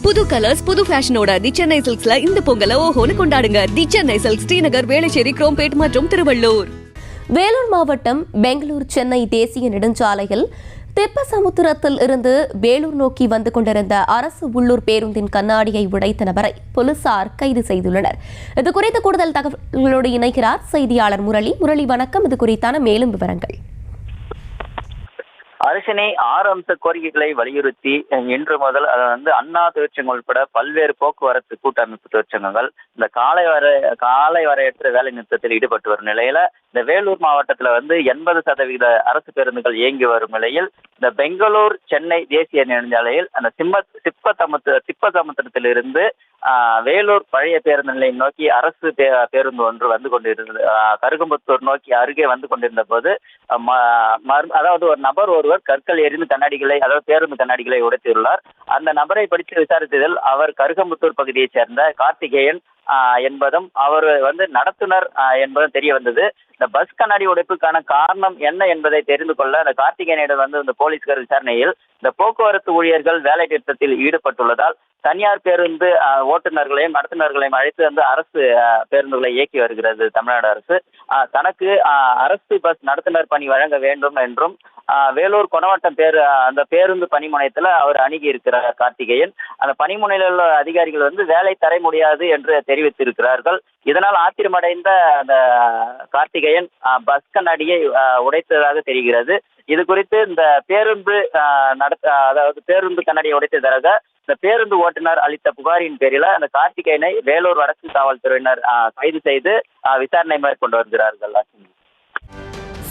புது கலர்ஸ் புது ஃபேஷனோட தி சென்னை சில்க்ஸ்ல இந்த பொங்கலை ஓஹோன்னு கொண்டாடுங்க. தி சென்னை சில்க்ஸ், ஸ்ரீநகர், வேளச்சேரி, குரோம்பேட் மற்றும் திருவள்ளூர். வேலூர் மாவட்டம் பெங்களூர் சென்னை தேசிய நெடுஞ்சாலையில் தெப்பசமுத்திரத்தில் இருந்து வேலூர் நோக்கி வந்து கொண்டிருந்த அரசு உள்ளூர் பேருந்தின் கண்ணாடியை உடைத்த நபரை போலீசார் கைது செய்துள்ளனர். இது குறித்த கூடுதல் தகவல்களோடு இணைக்கிறார் செய்தியாளர் முரளி. முரளி, வணக்கம். இது குறித்தான மேலும் விவரங்கள். அரசினை 6 அம்ச கோரிக்கைகளை வலியுறுத்தி இன்று முதல் அண்ணா தொழிற்சங்கம் உட்பட பல்வேறு போக்குவரத்து கூட்டமைப்பு தொழிற்சங்கங்கள் இந்த காலை வரையற்ற வேலை நிறுத்தத்தில் ஈடுபட்டு வரும் நிலையில இந்த வேலூர் மாவட்டத்துல 80% அரசு பேருந்துகள் இயங்கி வரும் நிலையில் இந்த பெங்களூர் சென்னை தேசிய நெடுஞ்சாலையில் அந்த திப்பசமுத்திரத்திலிருந்து வேலூர் பழைய பேருந்து நிலையம் நோக்கி அரசு பேருந்து ஒன்று வந்து கொண்டிருந்தது. கருகம்புத்தூர் நோக்கி அருகே வந்து கொண்டிருந்த போது அதாவது ஒரு நபர் ஒருவர் கற்கள் எரிந்து கண்ணாடிகளை, அதாவது பேருந்து கண்ணாடிகளை உடைத்துள்ளார். அந்த நபரை பிடித்து விசாரித்ததில் அவர் கருகம்புத்தூர் பகுதியைச் சேர்ந்த கார்த்திகேயன் என்பதும் அவர் நடத்துனர் என்பதும் தெரிய வந்தது. இந்த பஸ் கண்ணாடி உடைப்புக்கான காரணம் என்ன என்பதை தெரிந்து கொள்ள அந்த கார்த்திகேயனிடம் இந்த போலீஸ்கார் விசாரணையில் இந்த போக்குவரத்து ஊழியர்கள் வேலை நிறுத்தத்தில் ஈடுபட்டுள்ளதால் தனியார் பேருந்து ஓட்டுநர்களையும் நடத்துனர்களையும் அழைத்து அரசு பேருந்துகளை இயக்கி வருகிறது தமிழ்நாடு அரசு. தனக்கு அரசு பஸ் நடத்துனர் பணி வழங்க வேண்டும் என்றும் வேலூர் கொணவட்டம் அந்த பேருந்து பணிமுனையத்துல அவர் அணுகி இருக்கிறார் கார்த்திகேயன். அந்த பணிமுனையில் உள்ள அதிகாரிகள் வேலை தர முடியாது என்று தெரிவித்திருக்கிறார்கள். இதனால் ஆத்திரமடைந்த அந்த கார்த்திகேயன் பஸ் கண்ணாடியை உடைத்ததாக தெரிகிறது. இது குறித்து இந்த பேருந்து பேருந்து கண்ணாடியை உடைத்ததாக இந்த பேருந்து ஓட்டுநர் அளித்த புகாரின் பேரில் அந்த கார்த்திகேயனை வேலூர் வடக்கு காவல்துறையினர் கைது செய்து விசாரணை மேற்கொண்டு வருகிறார்கள்.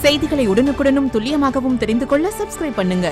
செய்திகளை உடனுக்குடனும் துல்லியமாகவும் தெரிந்து கொள்ள சப்ஸ்கிரைப் பண்ணுங்க.